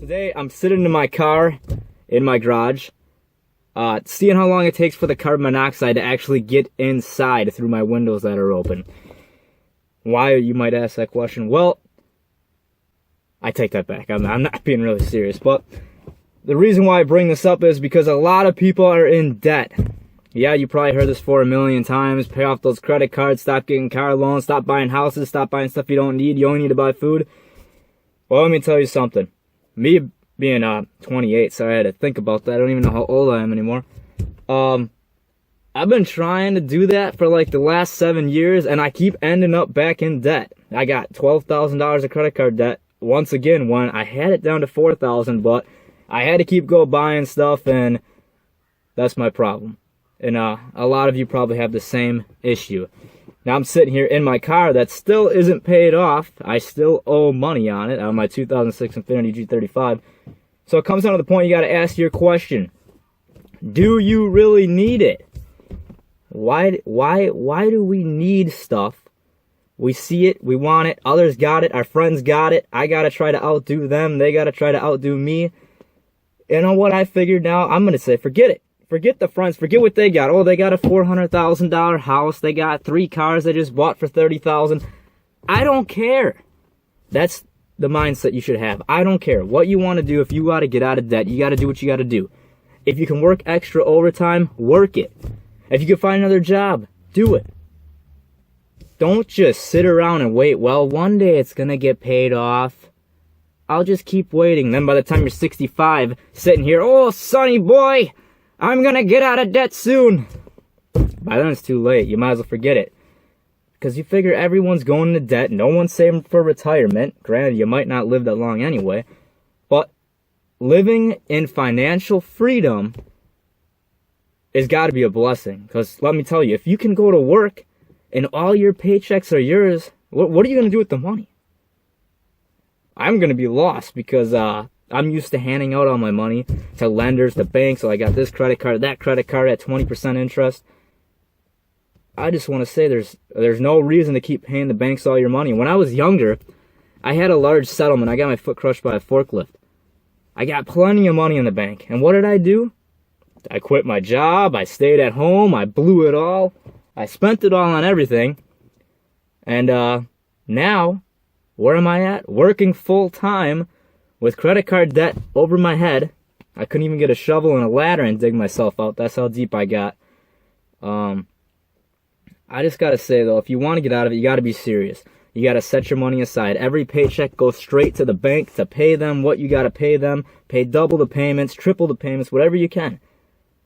Today I'm sitting in my car in my garage, seeing how long it takes for the carbon monoxide to actually get inside through my windows that are open. Why, you might ask that question? Well, I take that back. I'm not being really serious, but the reason why I bring this up is because a lot of people are in debt. Yeah, you probably heard this 4 million times. Pay off those credit cards, stop getting car loans, stop buying houses, stop buying stuff you don't need. You only need to buy food. Well, let me tell you something. Me being 28, sorry I had to think about that. I don't even know how old I am anymore. I've been trying to do that for like the last 7 years, and I keep ending up back in debt. I got $12,000 of credit card debt once again when I had it down to $4,000, but I had to keep buying stuff, and that's my problem. And a lot of you probably have the same issue. Now I'm sitting here in my car that still isn't paid off. I still owe money on it, on my 2006 Infiniti G35. So it comes down to the point you got to ask your question. Do you really need it? Why do we need stuff? We see it, we want it, others got it, our friends got it. I got to try to outdo them, they got to try to outdo me. You know what I figured now? I'm going to say forget it. Forget the friends, forget what they got. Oh, they got a $400,000 house. They got 3 cars they just bought for $30,000. I don't care. That's the mindset you should have. I don't care what you want to do. If you got to get out of debt, you got to do what you got to do. If you can work extra overtime, work it. If you can find another job, do it. Don't just sit around and wait. Well, one day it's going to get paid off. I'll just keep waiting. Then by the time you're 65, sitting here, oh, sonny boy, I'm going to get out of debt soon. By then it's too late. You might as well forget it. Because you figure everyone's going into debt. No one's saving for retirement. Granted, you might not live that long anyway. But living in financial freedom has got to be a blessing. Because let me tell you, if you can go to work and all your paychecks are yours, what are you going to do with the money? I'm going to be lost because I'm used to handing out all my money to lenders, to banks. So I got this credit card, that credit card at 20% interest. I just want to say there's no reason to keep paying the banks all your money. When I was younger, I had a large settlement. I got my foot crushed by a forklift. I got plenty of money in the bank. And what did I do? I quit my job. I stayed at home. I blew it all. I spent it all on everything. And now, where am I at? Working full time with credit card debt over my head. I couldn't even get a shovel and a ladder and dig myself out. That's how deep I got. I just gotta say though, if you want to get out of it, you gotta be serious. You gotta set your money aside. Every paycheck goes straight to the bank to pay them what you gotta pay them. Pay double the payments, triple the payments, whatever you can.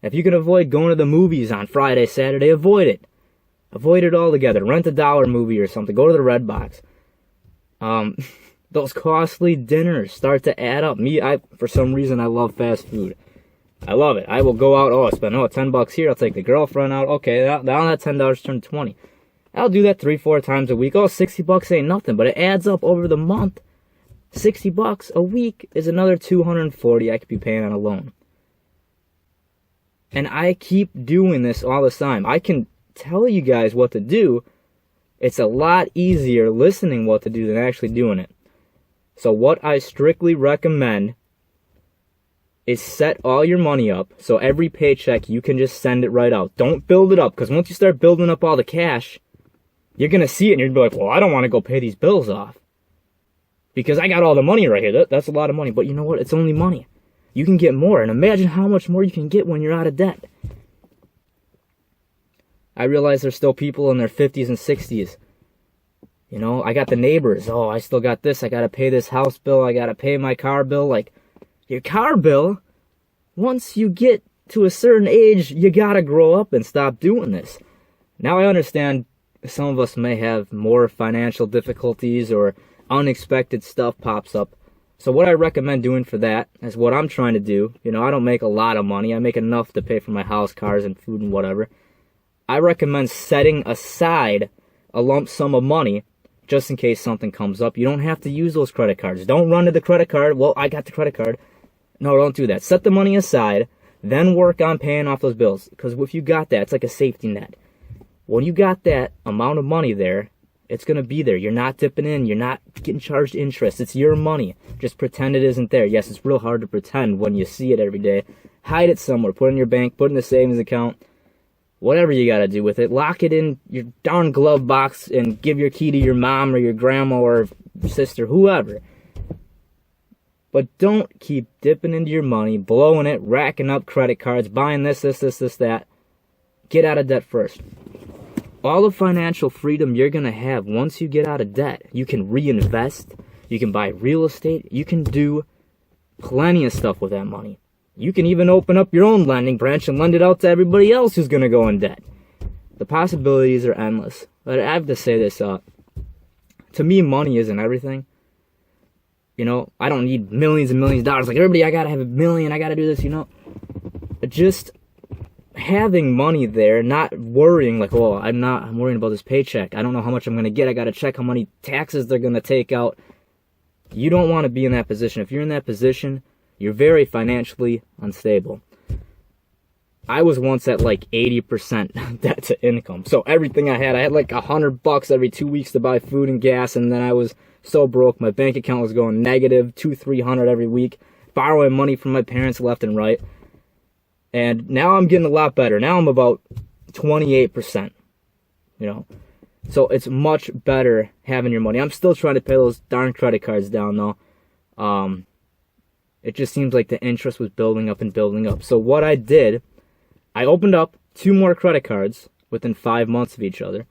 If you can avoid going to the movies on Friday, Saturday, avoid it. Avoid it altogether. Rent a $1 movie or something. Go to the Red Box. Those costly dinners start to add up. For some reason, I love fast food. I love it. I will go out, I spend $10 here, I'll take the girlfriend out. Okay, now that $10 turned 20. I'll do that 3-4 times a week. $60 ain't nothing, but it adds up over the month. $60 a week is another $240 I could be paying on a loan. And I keep doing this all the time. I can tell you guys what to do. It's a lot easier listening what to do than actually doing it. So what I strictly recommend is set all your money up so every paycheck you can just send it right out. Don't build it up, because once you start building up all the cash, you're going to see it and you're going to be like, well, I don't want to go pay these bills off because I got all the money right here. That's a lot of money, but you know what? It's only money. You can get more, and imagine how much more you can get when you're out of debt. I realize there's still people in their 50s and 60s. You know, I got the neighbors. Oh, I still got this. I got to pay this house bill. I got to pay my car bill. Like, your car bill, once you get to a certain age, you got to grow up and stop doing this. Now I understand some of us may have more financial difficulties or unexpected stuff pops up. So what I recommend doing for that is what I'm trying to do. You know, I don't make a lot of money. I make enough to pay for my house, cars, and food and whatever. I recommend setting aside a lump sum of money just in case something comes up. You don't have to use those credit cards. Don't run to the credit card. Well, I got the credit card. No, don't do that. Set the money aside, then work on paying off those bills. Because if you got that, it's like a safety net. When you got that amount of money there, It's going to be there. You're not dipping in. You're not getting charged interest. It's your money. Just pretend it isn't there. Yes, it's real hard to pretend when you see it every day. Hide it somewhere. Put it in your bank. Put it in a savings account. Whatever you got to do with it. Lock it in your darn glove box and give your key to your mom or your grandma or sister, whoever. But don't keep dipping into your money, blowing it, racking up credit cards, buying this, that. Get out of debt first. All the financial freedom you're going to have once you get out of debt. You can reinvest. You can buy real estate. You can do plenty of stuff with that money. You can even open up your own lending branch and lend it out to everybody else who's going to go in debt. The possibilities are endless. But I have to say this, to me, money isn't everything. You know, I don't need millions and millions of dollars. Like, everybody, I got to have $1 million. I got to do this, you know. Just having money there, not worrying like, oh, I'm worrying about this paycheck. I don't know how much I'm going to get. I got to check how many taxes they're going to take out. You don't want to be in that position. If you're in that position, you're very financially unstable. I was once at like 80% debt to income. So everything I had like $100 every 2 weeks to buy food and gas, and then I was so broke. My bank account was going negative, $200-300 every week, borrowing money from my parents left and right. And now I'm getting a lot better. Now I'm about 28%, you know. So it's much better having your money. I'm still trying to pay those darn credit cards down, though. It just seems like the interest was building up and building up. So what I did, I opened up 2 more credit cards within 5 months of each other.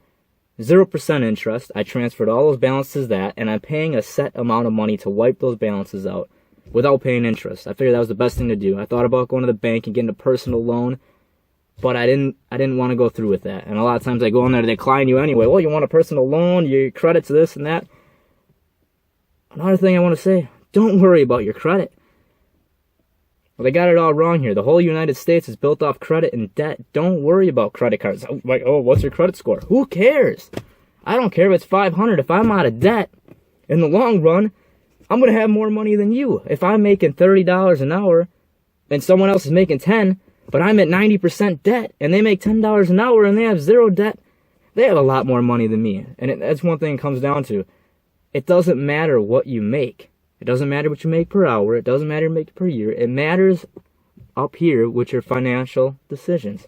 0% interest. I transferred all those balances and I'm paying a set amount of money to wipe those balances out without paying interest. I figured that was the best thing to do. I thought about going to the bank and getting a personal loan, but I didn't want to go through with that. And a lot of times I go in there, they decline you anyway. Well, you want a personal loan, your credit's this and that. Another thing I want to say, don't worry about your credit. Well, they got it all wrong here. The whole United States is built off credit and debt. Don't worry about credit cards. Like, oh, what's your credit score? Who cares? I don't care if it's 500. If I'm out of debt, in the long run, I'm going to have more money than you. If I'm making $30 an hour and someone else is making 10, but I'm at 90% debt and they make $10 an hour and they have 0 debt, they have a lot more money than me. And that's one thing it comes down to. It doesn't matter what you make. It doesn't matter what you make per hour. It doesn't matter what you make per year. It matters up here with your financial decisions.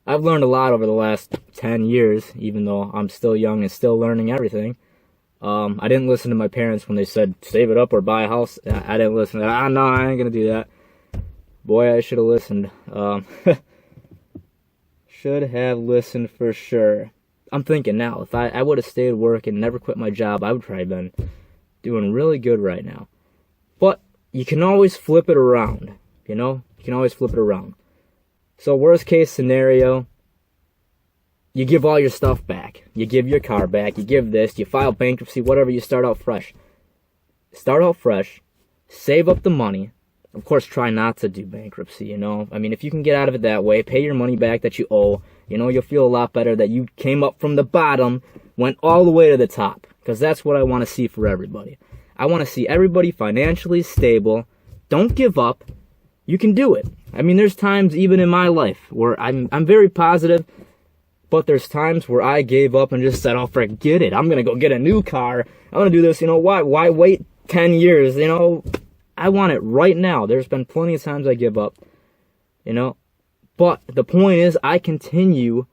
I've learned a lot over the last 10 years, even though I'm still young and still learning everything. I didn't listen to my parents when they said, save it up or buy a house. I didn't listen to that. No, I ain't going to do that. Boy, I should have listened. Should have listened for sure. I'm thinking now, if I would have stayed at work and never quit my job, I would probably been doing really good right now. But you can always flip it around, you know? You can always flip it around. So worst case scenario, you give all your stuff back. You give your car back. You give this. You file bankruptcy, whatever. You start out fresh. Start out fresh. Save up the money. Of course, try not to do bankruptcy, you know? I mean, if you can get out of it that way, pay your money back that you owe. You know, you'll feel a lot better that you came up from the bottom, went all the way to the top. Because that's what I want to see for everybody. I want to see everybody financially stable. Don't give up. You can do it. I mean, there's times even in my life where I'm very positive, but there's times where I gave up and just said, oh, forget it. I'm going to go get a new car. I'm going to do this. You know, why wait 10 years? You know, I want it right now. There's been plenty of times I give up, you know. But the point is, I continue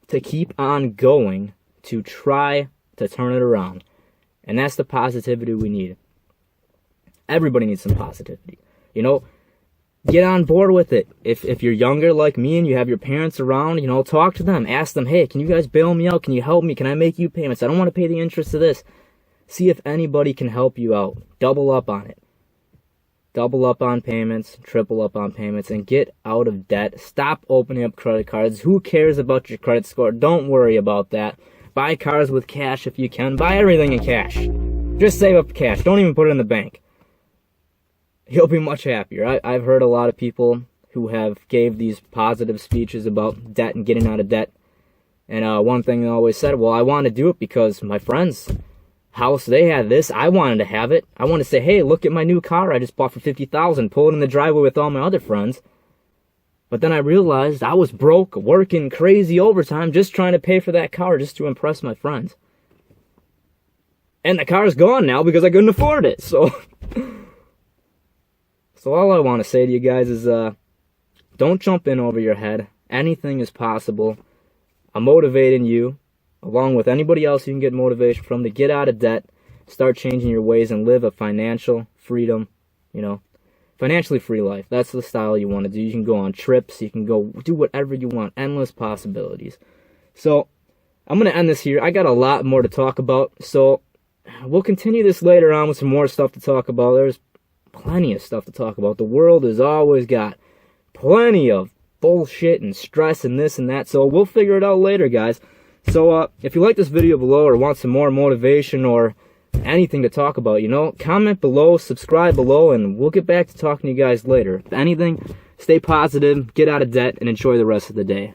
to keep on going to try to turn it around. And that's the positivity we need. Everybody needs some positivity. You know, get on board with it. If you're younger like me and you have your parents around, you know, talk to them. Ask them, hey, can you guys bail me out? Can you help me? Can I make you payments? I don't want to pay the interest of this. See if anybody can help you out. Double up on it. Double up on payments, triple up on payments, and get out of debt. Stop opening up credit cards. Who cares about your credit score? Don't worry about that. Buy cars with cash if you can. Buy everything in cash. Just save up cash. Don't even put it in the bank. You'll be much happier. I've heard a lot of people who have gave these positive speeches about debt and getting out of debt. And one thing they always said, well, I want to do it because my friends' house, they had this. I wanted to have it. I want to say, hey, look at my new car I just bought for $50,000. Pull it in the driveway with all my other friends. But then I realized I was broke, working crazy overtime, just trying to pay for that car just to impress my friends. And the car's gone now because I couldn't afford it. So all I want to say to you guys is, don't jump in over your head. Anything is possible. I'm motivating you, along with anybody else you can get motivation from, to get out of debt, start changing your ways, and live a financial freedom, financially free life. That's the style you want to do. You can go on trips. You can go do whatever you want. Endless possibilities. So I'm going to end this here. I got a lot more to talk about. So we'll continue this later on with some more stuff to talk about. There's plenty of stuff to talk about. The world has always got plenty of bullshit and stress and this and that. So we'll figure it out later, guys. So if you like this video below or want some more motivation or anything to talk about, comment below, subscribe below, and we'll get back to talking to you guys later. If anything, stay positive, get out of debt, and enjoy the rest of the day.